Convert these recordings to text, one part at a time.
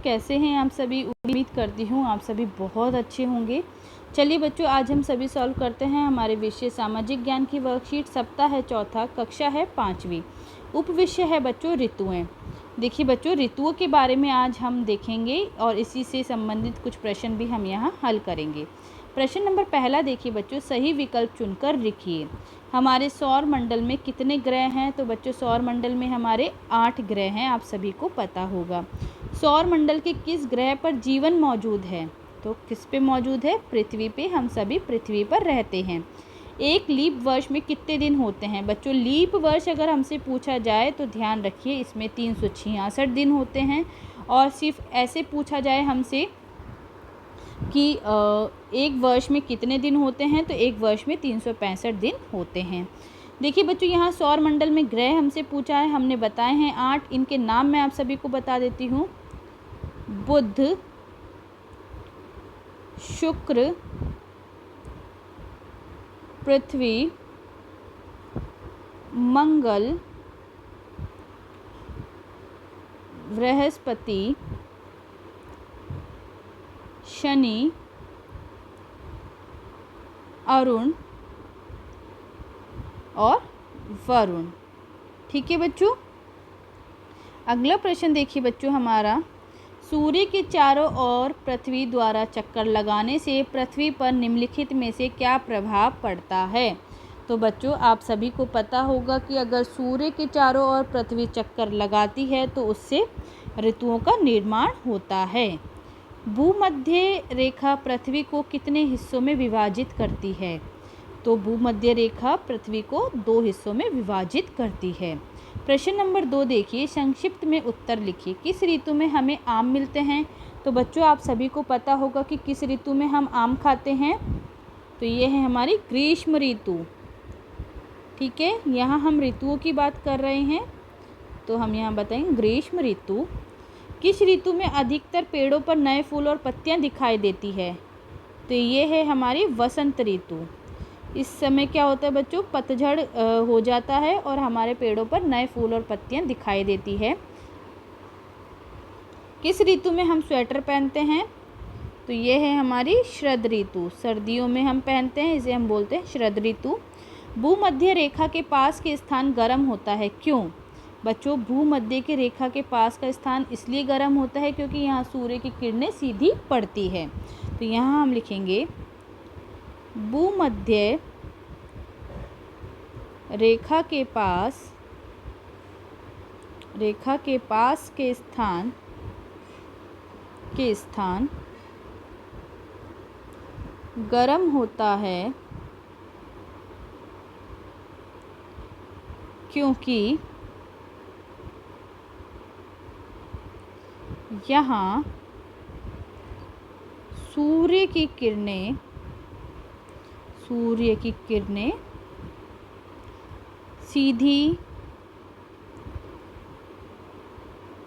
कैसे हैं आप सभी? उम्मीद करती हूँ आप सभी बहुत अच्छे होंगे। चलिए बच्चों, आज हम सभी सॉल्व करते हैं हमारे विषय सामाजिक ज्ञान की वर्कशीट। सप्ताह है चौथा, कक्षा है 5वीं। उप विषय है बच्चों ऋतुएं। देखिए बच्चों, ऋतुओं के बारे में आज हम देखेंगे और इसी से संबंधित कुछ प्रश्न भी हम यहाँ हल करेंगे। प्रश्न नंबर पहला देखिए बच्चों, सही विकल्प चुनकर लिखिए। हमारे सौर मंडल में कितने ग्रह हैं? तो बच्चों सौर मंडल में हमारे 8 ग्रह हैं, आप सभी को पता होगा। सौर मंडल के किस ग्रह पर जीवन मौजूद है? तो किस पे मौजूद है? पृथ्वी पे। हम सभी पृथ्वी पर रहते हैं। एक लीप वर्ष में कितने दिन होते हैं? बच्चों लीप वर्ष अगर हमसे पूछा जाए तो ध्यान रखिए इसमें 366 दिन होते हैं। और सिर्फ ऐसे पूछा जाए हमसे कि एक वर्ष में कितने दिन होते हैं, तो एक वर्ष में 365 दिन होते हैं। देखिए बच्चों, यहाँ सौर मंडल में ग्रह हमसे पूछा है, हमने बताए हैं 8। इनके नाम मैं आप सभी को बता देती हूँ। बुध, शुक्र, पृथ्वी, मंगल, बृहस्पति, शनि, अरुण और वरुण। ठीक है बच्चों। अगला प्रश्न देखिए बच्चों हमारा, सूर्य के चारों ओर पृथ्वी द्वारा चक्कर लगाने से पृथ्वी पर निम्नलिखित में से क्या प्रभाव पड़ता है? तो बच्चों आप सभी को पता होगा कि अगर सूर्य के चारों ओर पृथ्वी चक्कर लगाती है तो उससे ऋतुओं का निर्माण होता है। भूमध्य रेखा पृथ्वी को कितने हिस्सों में विभाजित करती है? तो भूमध्य रेखा पृथ्वी को 2 हिस्सों में विभाजित करती है। प्रश्न नंबर 2 देखिए, संक्षिप्त में उत्तर लिखिए। किस ऋतु में हमें आम मिलते हैं? तो बच्चों आप सभी को पता होगा कि किस ऋतु में हम आम खाते हैं। तो ये है हमारी ग्रीष्म ऋतु। ठीक है, यहाँ हम ऋतुओं की बात कर रहे हैं तो हम यहाँ बताएंगे ग्रीष्म ऋतु। किस ऋतु में अधिकतर पेड़ों पर नए फूल और पत्तियाँ दिखाई देती है? तो ये है हमारी वसंत ऋतु। इस समय क्या होता है बच्चों, पतझड़ हो जाता है और हमारे पेड़ों पर नए फूल और पत्तियां दिखाई देती है। किस ऋतु में हम स्वेटर पहनते हैं? तो ये है हमारी शरद ऋतु। सर्दियों में हम पहनते हैं, इसे हम बोलते हैं शरद ऋतु। भूमध्य रेखा के पास के स्थान गर्म होता है, क्यों? बच्चों भूमध्य की रेखा के पास का स्थान इसलिए गर्म होता है क्योंकि यहाँ सूर्य की किरणें सीधी पड़ती है। तो यहाँ हम लिखेंगे भूमध्य रेखा के पास के स्थान गर्म होता है क्योंकि यहाँ सूर्य की किरणें सीधी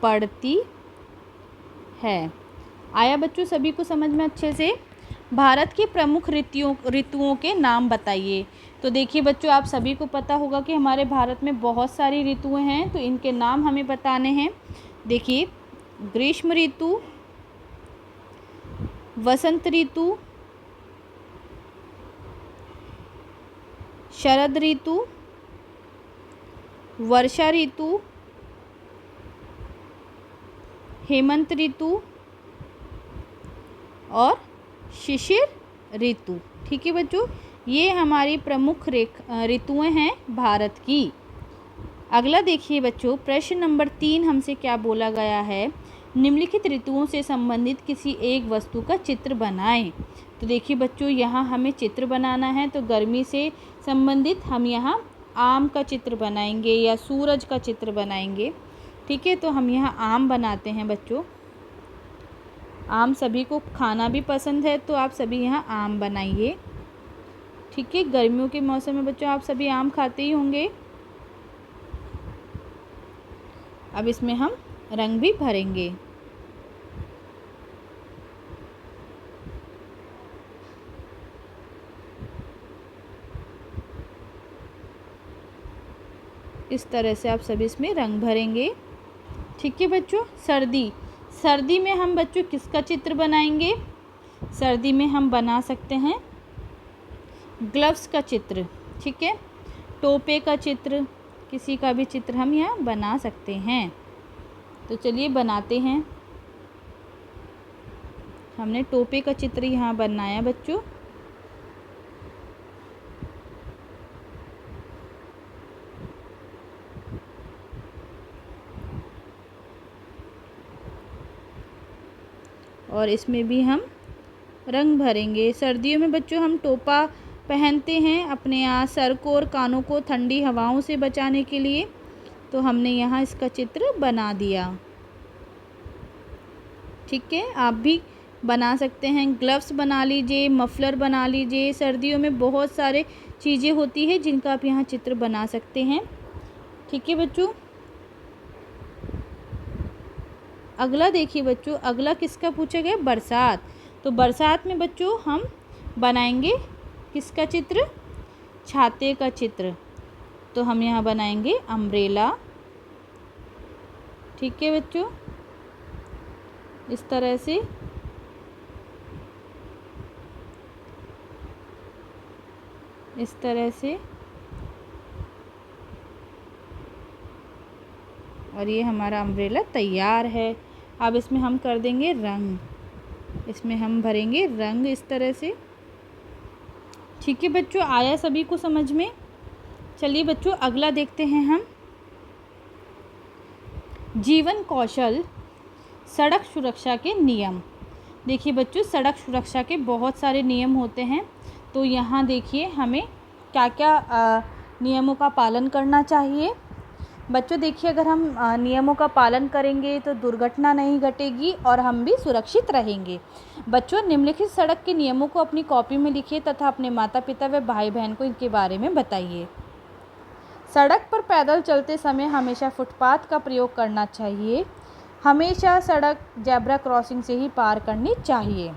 पड़ती है। आया बच्चों सभी को समझ में अच्छे से? भारत की प्रमुख ऋतुओं के नाम बताइए। तो देखिए बच्चों, आप सभी को पता होगा कि हमारे भारत में बहुत सारी ऋतुएं हैं, तो इनके नाम हमें बताने हैं। देखिए, ग्रीष्म ऋतु, वसंत ऋतु, शरद ऋतु, वर्षा ऋतु, हेमंत ऋतु और शिशिर ऋतु। ठीक है बच्चों, ये हमारी प्रमुख ऋतुएं हैं भारत की। अगला देखिए बच्चों, प्रश्न नंबर 3 हमसे क्या बोला गया है? निम्नलिखित ऋतुओं से संबंधित किसी एक वस्तु का चित्र बनाएं। तो देखिए बच्चों, यहाँ हमें चित्र बनाना है, तो गर्मी से संबंधित हम यहाँ आम का चित्र बनाएंगे या सूरज का चित्र बनाएंगे। ठीक है, तो हम यहाँ आम बनाते हैं बच्चों। आम सभी को खाना भी पसंद है, तो आप सभी यहाँ आम बनाइए। ठीक है, गर्मियों के मौसम में बच्चों आप सभी आम खाते ही होंगे। अब इसमें हम रंग भी भरेंगे। इस तरह से आप सभी इसमें रंग भरेंगे। ठीक है बच्चों। सर्दी, सर्दी में हम बच्चों किसका चित्र बनाएंगे? सर्दी में हम बना सकते हैं ग्लव्स का चित्र, ठीक है, टोपे का चित्र, किसी का भी चित्र हम यहाँ बना सकते हैं। तो चलिए बनाते हैं। हमने टोपे का चित्र यहाँ बनाया बच्चों। और इसमें भी हम रंग भरेंगे। सर्दियों में बच्चों हम टोपा पहनते हैं अपने यहाँ सर को और कानों को ठंडी हवाओं से बचाने के लिए। तो हमने यहाँ इसका चित्र बना दिया, ठीक है। आप भी बना सकते हैं, ग्लव्स बना लीजिए, मफलर बना लीजिए। सर्दियों में बहुत सारे चीज़ें होती है जिनका आप यहाँ चित्र बना सकते हैं, ठीक है बच्चों। अगला देखिए बच्चों, अगला किसका पूछा गया? बरसात। तो बरसात में बच्चों हम बनाएंगे किसका चित्र? छाते का चित्र। तो हम यहाँ बनाएंगे अम्ब्रेला, ठीक है बच्चों, इस तरह से। इस तरह से। और ये हमारा अम्ब्रेला तैयार है। अब इसमें हम कर देंगे रंग, इसमें हम भरेंगे रंग इस तरह से, ठीक है बच्चों। आया सभी को समझ में? चलिए बच्चों अगला देखते हैं हम। जीवन कौशल सड़क सुरक्षा के नियम। देखिए बच्चों, सड़क सुरक्षा के बहुत सारे नियम होते हैं। तो यहाँ देखिए हमें क्या क्या नियमों का पालन करना चाहिए। बच्चों देखिए, अगर हम नियमों का पालन करेंगे तो दुर्घटना नहीं घटेगी और हम भी सुरक्षित रहेंगे। बच्चों निम्नलिखित सड़क के नियमों को अपनी कॉपी में लिखिए तथा अपने माता पिता व भाई बहन को इनके बारे में बताइए। सड़क पर पैदल चलते समय हमेशा फुटपाथ का प्रयोग करना चाहिए। हमेशा सड़क जेब्रा क्रॉसिंग से ही पार करनी चाहिए।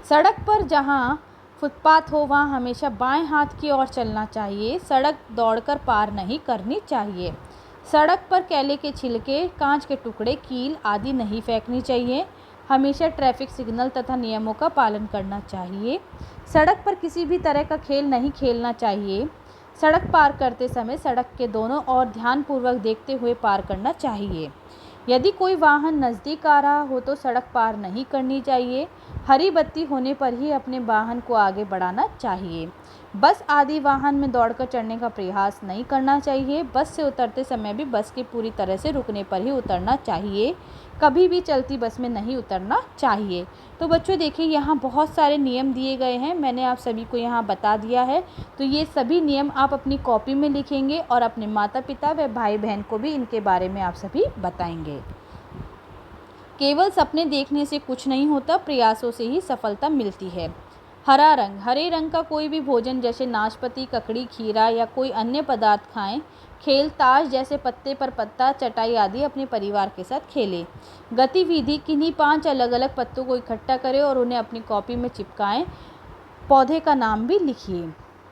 सड़क पर जहाँ फुटपाथ हो वहाँ हमेशा बाएं हाथ की ओर चलना चाहिए। सड़क दौड़कर पार नहीं करनी चाहिए। सड़क पर केले के छिलके, कांच के टुकड़े, कील आदि नहीं फेंकनी चाहिए। हमेशा ट्रैफिक सिग्नल तथा नियमों का पालन करना चाहिए। सड़क पर किसी भी तरह का खेल नहीं खेलना चाहिए। सड़क पार करते समय सड़क के दोनों ओर ध्यानपूर्वक देखते हुए पार करना चाहिए। यदि कोई वाहन नज़दीक आ रहा हो तो सड़क पार नहीं करनी चाहिए। हरी बत्ती होने पर ही अपने वाहन को आगे बढ़ाना चाहिए। बस आदि वाहन में दौड़कर चढ़ने का प्रयास नहीं करना चाहिए। बस से उतरते समय भी बस के पूरी तरह से रुकने पर ही उतरना चाहिए। कभी भी चलती बस में नहीं उतरना चाहिए। तो बच्चों देखिए, यहाँ बहुत सारे नियम दिए गए हैं, मैंने आप सभी को यहाँ बता दिया है। तो ये सभी नियम आप अपनी कॉपी में लिखेंगे और अपने माता पिता व भाई बहन को भी इनके बारे में आप सभी बताएंगे। केवल सपने देखने से कुछ नहीं होता, प्रयासों से ही सफलता मिलती है। हरा रंग, हरे रंग का कोई भी भोजन जैसे नाशपाती, ककड़ी, खीरा या कोई अन्य पदार्थ खाएं। खेल ताश जैसे पत्ते पर पत्ता, चटाई आदि अपने परिवार के साथ खेलें। गतिविधि, किन्हीं 5 अलग अलग पत्तों को इकट्ठा करें और उन्हें अपनी कॉपी में चिपकाएं। पौधे का नाम भी लिखिए।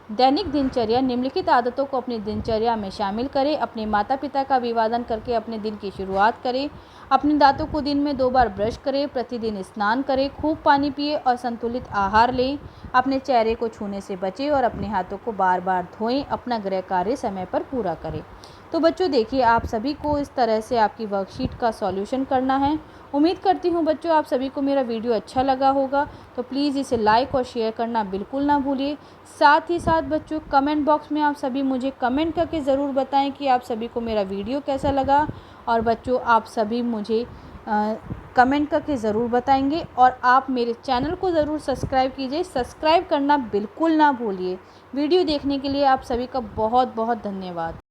दैनिक दिनचर्या, निम्नलिखित आदतों को अपनी दिनचर्या में शामिल करें। अपने माता पिता का अभिवादन करके अपने दिन की शुरुआत करें। अपने दांतों को दिन में 2 बार ब्रश करें। प्रतिदिन स्नान करें। खूब पानी पिए और संतुलित आहार लें। अपने चेहरे को छूने से बचें और अपने हाथों को बार बार धोएं। अपना गृह कार्य समय पर पूरा करें। तो बच्चों देखिए, आप सभी को इस तरह से आपकी वर्कशीट का सॉल्यूशन करना है। उम्मीद करती हूँ बच्चों आप सभी को मेरा वीडियो अच्छा लगा होगा। तो प्लीज़ इसे लाइक और शेयर करना बिल्कुल ना भूलिए। साथ ही साथ बच्चों, कमेंट बॉक्स में आप सभी मुझे कमेंट करके ज़रूर बताएं कि आप सभी को मेरा वीडियो कैसा लगा। और बच्चों आप सभी मुझे कमेंट करके ज़रूर बताएंगे। और आप मेरे चैनल को ज़रूर सब्सक्राइब कीजिए। सब्सक्राइब करना बिल्कुल ना भूलिए। वीडियो देखने के लिए आप सभी का बहुत बहुत धन्यवाद।